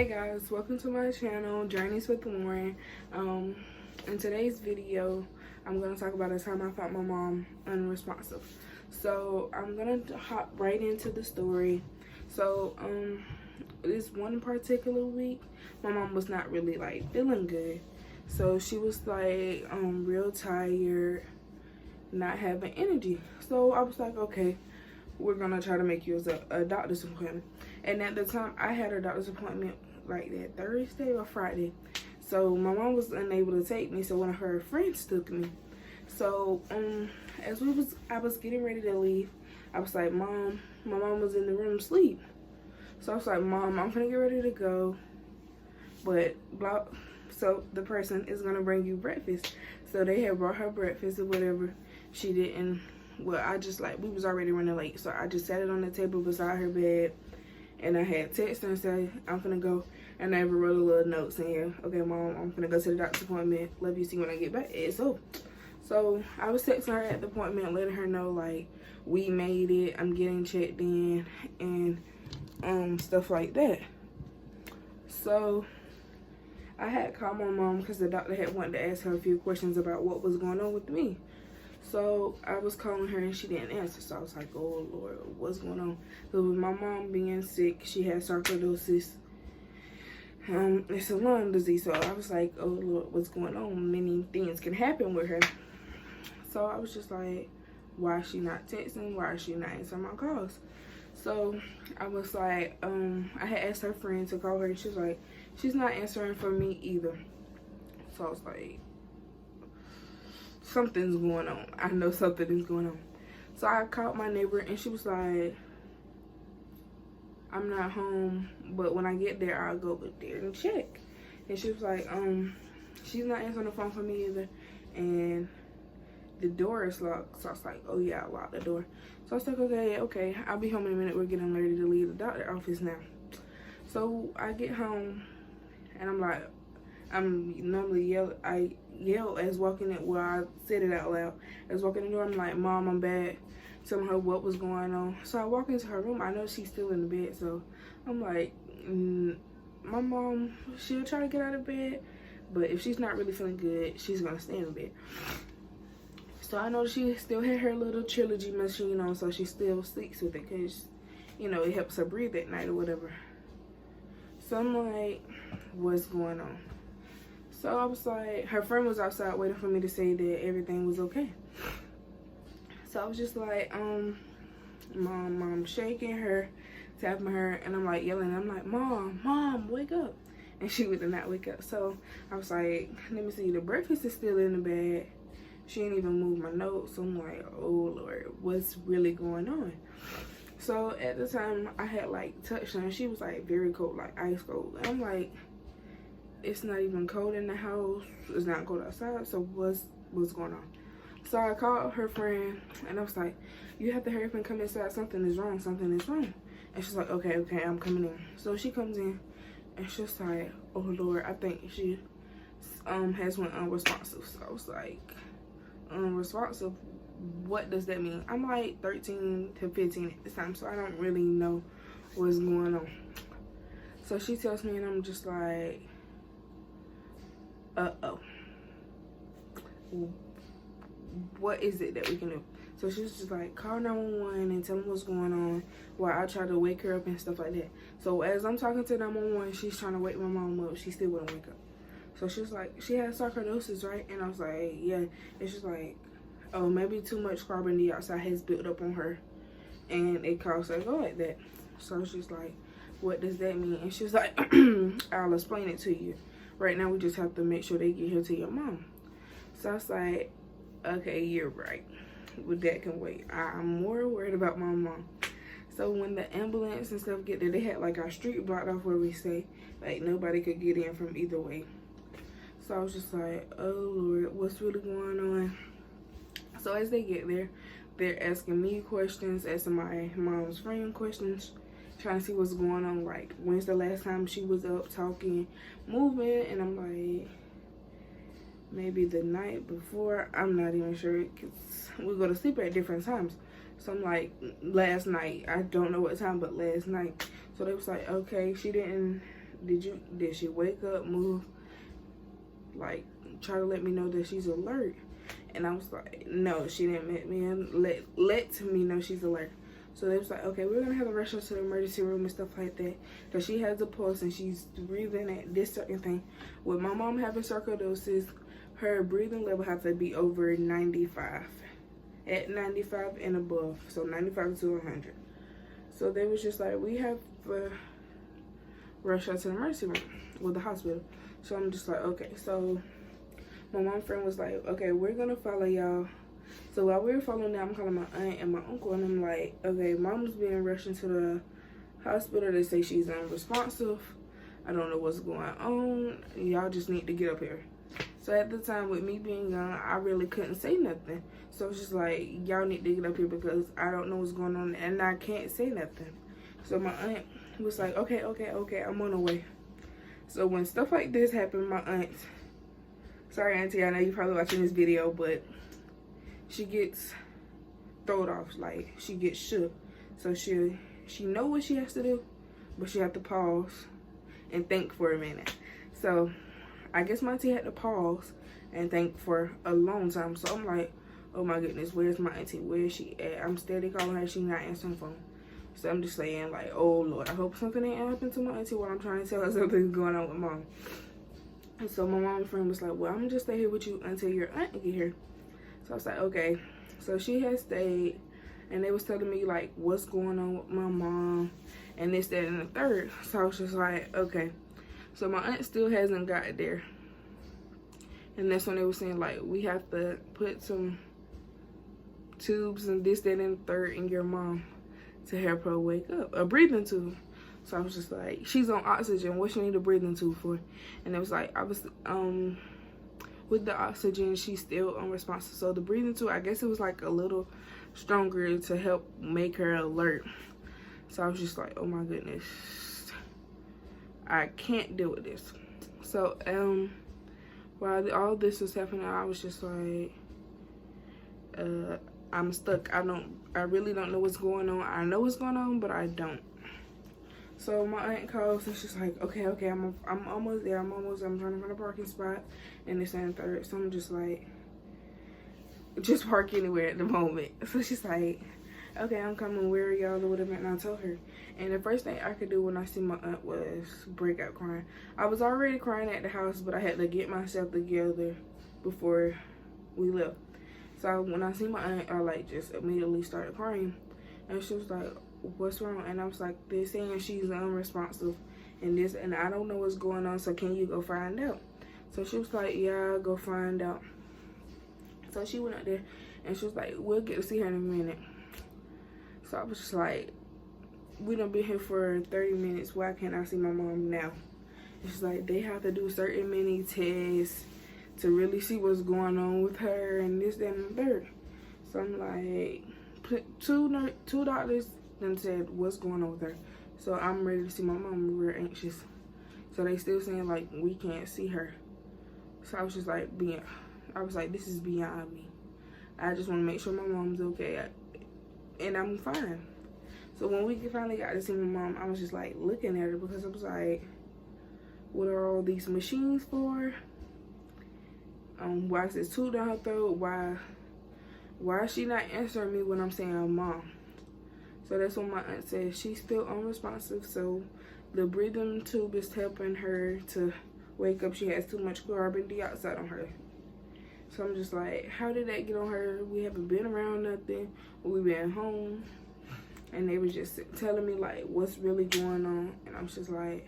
Guys, welcome to my channel, Journeys with Lauren. In today's video, I'm going to talk about the time I found my mom unresponsive. So I'm going to hop right into the story. So this one particular week, my mom was not really like feeling good. So she was like real tired, not having energy. So I was like, okay, we're gonna try to make you a doctor's appointment. And at the time, I had a doctor's appointment like that Thursday or Friday. So my mom was unable to take me, so one of her friends took me. So as I was getting ready to leave, I was like, Mom, my mom was in the room asleep. So I was like, Mom, I'm gonna get ready to go, but blah. So the person is gonna bring you breakfast. So they had brought her breakfast or whatever. She didn't. Well, I just like, we was already running late, so I just sat it on the table beside her bed, and I had texted her and said, I'm finna go, and I even wrote a little note saying, okay, Mom, I'm finna go to the doctor's appointment, love you, see when I get back. So I was texting her at the appointment, letting her know, like, we made it, I'm getting checked in, and stuff like that. So I had called my mom because the doctor had wanted to ask her a few questions about what was going on with me. So I was calling her and she didn't answer. So I was like, oh Lord, what's going on? So with my mom being sick, she had sarcoidosis. It's a lung disease. So I was like, oh Lord, what's going on? Many things can happen with her. So I was just like, why is she not texting? Why is she not answering my calls? So I was like, I had asked her friend to call her, and she was like, she's not answering for me either. So I was like, something's going on. I know something is going on. So I called my neighbor, and she was like, I'm not home, but when I get there, I'll go there and check. And she was like, she's not answering the phone for me either, and the door is locked. So I was like, oh yeah, I locked the door. So I was like, okay, I'll be home in a minute. We're getting ready to leave the doctor's office now. So I get home, and I'm like, I yell as walking in, well, I said it out loud. As walking in the door, I'm like, Mom, I'm bad. Telling her what was going on. So I walk into her room. I know she's still in the bed. So I'm like, my mom, she'll try to get out of bed, but if she's not really feeling good, she's going to stay in bed. So I know she still had her little trilogy machine on, so she still sleeps with it because, you know, it helps her breathe at night or whatever. So I'm like, what's going on? So I was like, her friend was outside waiting for me to say that everything was okay. So I was just like, Mom, shaking her, tapping her, and I'm like yelling. I'm like, Mom, wake up. And she would not wake up. So I was like, let me see, the breakfast is still in the bed. She didn't even move my notes. So I'm like, oh Lord, what's really going on? So at the time, I had like touched her, and she was like very cold, like ice cold. And I'm like, it's not even cold in the house. It's not cold outside. So what's going on? So I called her friend, and I was like, you have to hurry up and come inside. Something is wrong. And she's like, okay, I'm coming in. So she comes in, and she's like, oh Lord, I think she has went unresponsive. So I was like, unresponsive? What does that mean? I'm like 13 to 15 at this time, so I don't really know what's going on. So she tells me, and I'm just like, what is it that we can do? So she was just like, call 911 and tell them what's going on while I try to wake her up and stuff like that. So as I'm talking to 911, she's trying to wake my mom up. She still wouldn't wake up. So she was like, she had sarcoidosis, right? And I was like, yeah. And she's like, oh, maybe too much carbon dioxide has built up on her, and it caused her to go like that. So she's like, what does that mean? And she's like, I'll explain it to you. Right now, we just have to make sure they get here to your mom. So I was like, okay, you're right. Well, that can wait. I'm more worried about my mom. So when the ambulance and stuff get there, they had like our street blocked off where we stay. Like nobody could get in from either way. So I was just like, oh Lord, what's really going on? So as they get there, they're asking me questions, asking my mom's friend questions, trying to see what's going on. Like, when's the last time she was up talking, moving? And I'm like, maybe the night before. I'm not even sure, because we go to sleep at different times. So I'm like, last night. I don't know what time, but last night. So they was like, okay, she didn't did she wake up, move, like try to let me know that she's alert? And I was like, no, she didn't let me let me know she's alert. So they was like, okay, we're gonna have to rush her to the emergency room and stuff like that, because she has a pulse and she's breathing at this certain thing. With my mom having sarcoidosis, her breathing level has to be over 95, at 95 and above, so 95 to 100. So they was just like, we have to rush her to the emergency room with the hospital. So I'm just like, okay. So my mom friend was like, okay, we're gonna follow y'all. So while we were following them, I'm calling my aunt and my uncle, and I'm like, okay, mom's being rushed into the hospital. They say she's unresponsive. I don't know what's going on. Y'all just need to get up here. So at the time, with me being young, I really couldn't say nothing. So it's just like, y'all need to get up here because I don't know what's going on and I can't say nothing. So my aunt was like, okay, I'm on the way. So when stuff like this happened, my aunt, sorry auntie, I know you're probably watching this video, but she gets thrown off, like she gets shook. So she know what she has to do, but she have to pause and think for a minute. So I guess my auntie had to pause and think for a long time. So I'm like, oh my goodness, where's my auntie? Where is she at? I'm steady calling her, she's not answering the phone. So I'm just saying, like, oh Lord, I hope something ain't happened to my auntie while I'm trying to tell her something's going on with mom. And so my mom's friend was like, well, I'm gonna just stay here with you until your aunt get here. So I was like, okay. So she had stayed, and they was telling me like what's going on with my mom and this, that, and the third. So I was just like, okay. So my aunt still hasn't got there. And that's when they were saying like, we have to put some tubes and this, that, and the third in your mom to help her wake up. A breathing tube. So I was just like, she's on oxygen. What she need a breathing tube for? And it was like, I was with the oxygen, she's still unresponsive. So the breathing tube, I guess it was like a little stronger to help make her alert. So I was just like, oh my goodness, I can't deal with this. So while all this was happening, I was just like, I'm stuck. I really don't know what's going on. I know what's going on, but I don't. So my aunt calls and she's like, okay, I'm almost there. I'm trying to find a parking spot and this and the third. So I'm just like, just park anywhere at the moment. So she's like, okay, I'm coming. Where are y'all or whatever? And I told her. And the first thing I could do when I see my aunt was break out crying. I was already crying at the house, but I had to get myself together before we left. So when I see my aunt, I like just immediately started crying. And she was like, what's wrong? And I was like, they're saying she's unresponsive and this, and I don't know what's going on, so can you go find out? So she was like, yeah, I'll go find out. So she went up there and she was like, we'll get to see her in a minute. So I was just like, we done been here for 30 minutes. Why can't I see my mom now? And she's like, they have to do certain many tests to really see what's going on with her and this, that, and the third. So I'm like, two doctors then said what's going on with her. So I'm ready to see my mom. We're anxious. So they still saying like we can't see her. So I was just like this is beyond me. I just want to make sure my mom's okay and I'm fine. So when we finally got to see my mom, I was just like looking at her because I was like, what are all these machines for? Why is this tube down her throat? Why is she not answering me when I'm saying mom? So that's when my aunt said she's still unresponsive. So the breathing tube is helping her to wake up. She has too much carbon dioxide on her. So I'm just like, how did that get on her? We haven't been around nothing. We've been home. And they was just telling me like what's really going on. And I'm just like,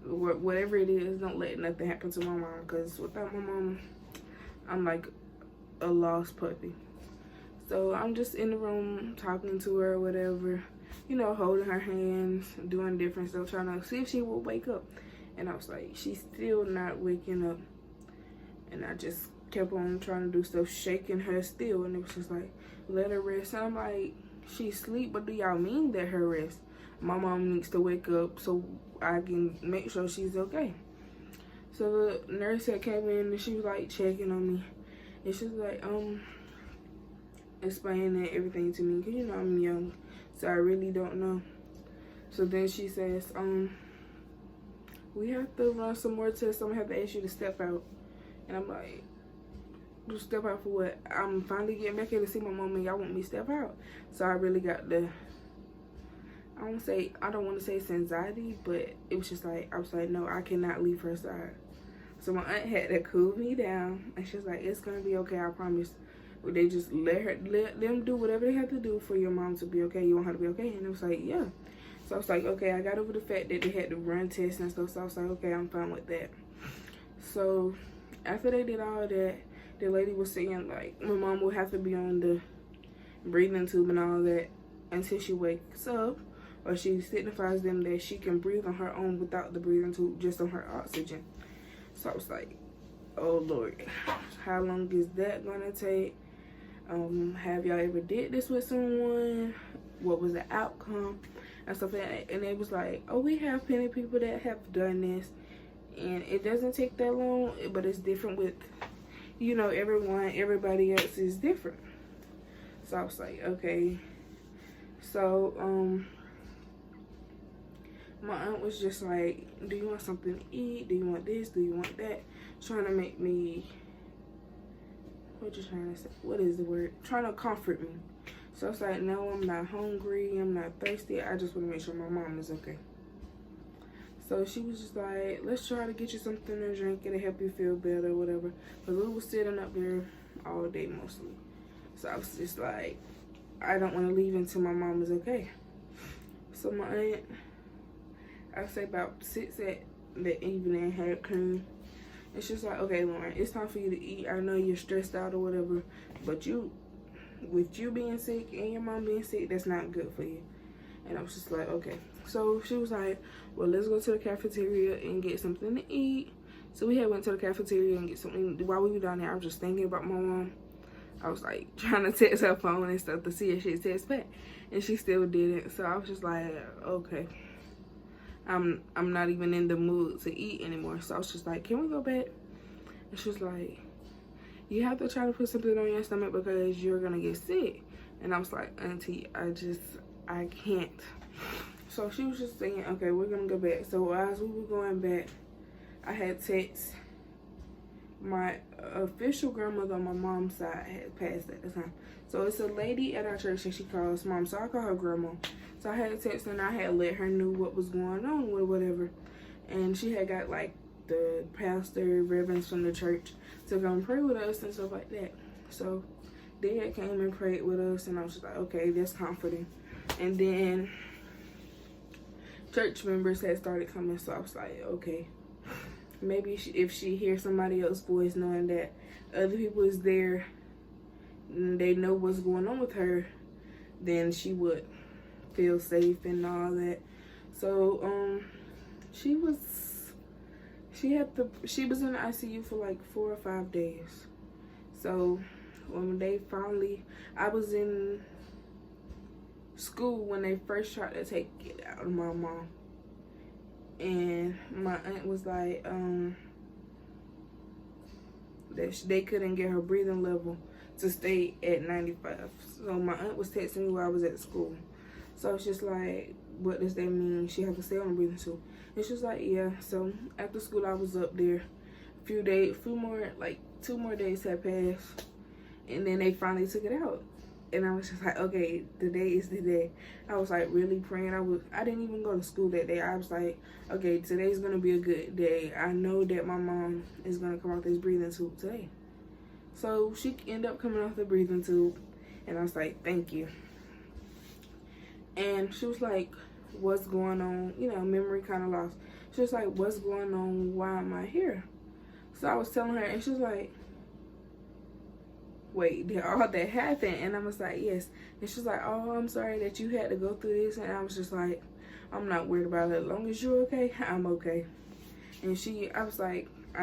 whatever it is, don't let nothing happen to my mom. Because without my mom, I'm like a lost puppy. So I'm just in the room talking to her or whatever, you know, holding her hands, doing different stuff, trying to see if she will wake up. And I was like, she's still not waking up. And I just kept on trying to do stuff, shaking her still. And it was just like, let her rest. And I'm like, she's asleep, but do y'all mean let her rest? My mom needs to wake up so I can make sure she's okay. So the nurse had came in and she was like checking on me. And she was like, explaining everything to me, because you know I'm young, so I really don't know. So then she says, we have to run some more tests. I'm gonna have to ask you to step out. And I'm like, to step out for what? I'm finally getting back here to see my mom and y'all want me to step out. So I really got the, I don't want to say it's anxiety, but it was just like, I was like, no, I cannot leave her side. So my aunt had to cool me down, and she was like, it's gonna be okay, I promise. They just let them do whatever they have to do for your mom to be okay. You want her to be okay? And it was like, yeah. So I was like, okay, I got over the fact that they had to run tests and stuff. So I was like, okay, I'm fine with that. So after they did all that, the lady was saying like my mom will have to be on the breathing tube and all that until she wakes up, or she signifies them that she can breathe on her own without the breathing tube, just on her oxygen. So I was like, oh Lord, how long is that gonna take? Have y'all ever did this with someone? What was the outcome and stuff like that? And it was like, oh, we have plenty of people that have done this, and it doesn't take that long, but it's different with, you know, everybody else is different. So I was like, okay. So my aunt was just like, do you want something to eat? Do you want this? Do you want that? Trying to make me, what you trying to say? What is the word? Trying to comfort me. So I was like, no, I'm not hungry. I'm not thirsty. I just want to make sure my mom is okay. So she was just like, let's try to get you something to drink. It'll help you feel better or whatever. Because we were sitting up there all day mostly. So I was just like, I don't want to leave until my mom is okay. So my aunt, I'd say about 6 at the evening, had come. And she's like, okay, Lauren, it's time for you to eat. I know you're stressed out or whatever, but with you being sick and your mom being sick, that's not good for you. And I was just like, okay. So she was like, well, let's go to the cafeteria and get something to eat. So we had went to the cafeteria and get something. While we were down there, I was just thinking about my mom. I was like trying to text her phone and stuff to see if she'd text back, and she still didn't. So I was just like, okay, I'm not even in the mood to eat anymore. So I was just like, can we go back? And she was like, you have to try to put something on your stomach because you're gonna get sick. And I was like, auntie, I can't. So she was just saying, okay, we're gonna go back. So as we were going back, I had text my official grandmother on my mom's side had passed at the time. So it's a lady at our church and she calls mom. So I call her grandma. So I had text her and I had let her know what was going on with whatever. And she had got like the pastor, reverends from the church to come pray with us and stuff like that. So they had came and prayed with us, and I was just like, okay, that's comforting. And then church members had started coming, so I was like, okay, maybe if she hears somebody else's voice, knowing that other people is there and they know what's going on with her, then she would feel safe and all that. So she was in the ICU for like 4 or 5 days. So when they finally, I was in school when they first tried to take it out of my mom, and my aunt was like that they couldn't get her breathing level to stay at 95. So my aunt was texting me while I was at school. So it's just like, what does that mean? She had to stay on the breathing tube. And she was like, yeah. So after school I was up there like 2 more days had passed, and then they finally took it out. And I was just like, okay, today is the day. I was like really praying. I didn't even go to school that day. I was like, okay, today's gonna be a good day. I know that my mom is gonna come off this breathing tube today. So she ended up coming off the breathing tube, and I was like, thank you. And she was like, what's going on? You know, memory kind of lost. She was like, what's going on? Why am I here? So I was telling her, and she was like, wait, did all that happen? And I was like, yes. And she's like, oh, I'm sorry that you had to go through this. And I was just like, I'm not worried about it. As long as you're okay, I'm okay. And I was like, I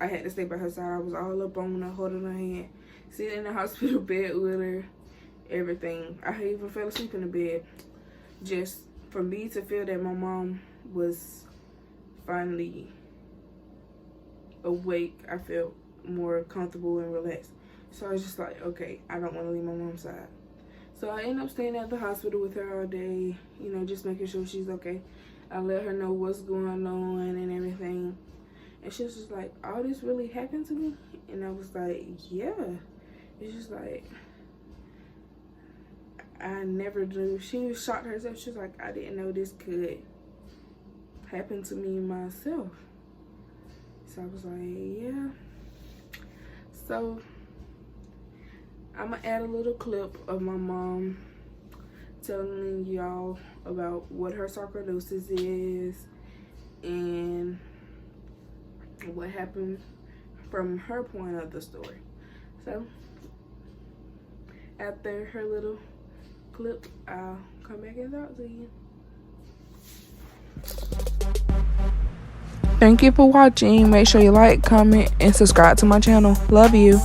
had to stay by her side. I was all up on her, holding her hand, sitting in the hospital bed with her, everything. I even fell asleep in the bed. Just for me to feel that my mom was finally awake, I felt more comfortable and relaxed. So I was just like, okay, I don't want to leave my mom's side. So I ended up staying at the hospital with her all day, you know, just making sure she's okay. I let her know what's going on and everything. And she was just like, all this really happened to me? And I was like, yeah. It's just like, I never knew. She was shocked herself. She was like, I didn't know this could happen to me myself. So I was like, yeah. So I'm gonna add a little clip of my mom telling y'all about what her sarcoidosis is and what happened from her point of the story. So after her little clip, I'll come back and talk to you. Thank you for watching. Make sure you like, comment, and subscribe to my channel. Love you.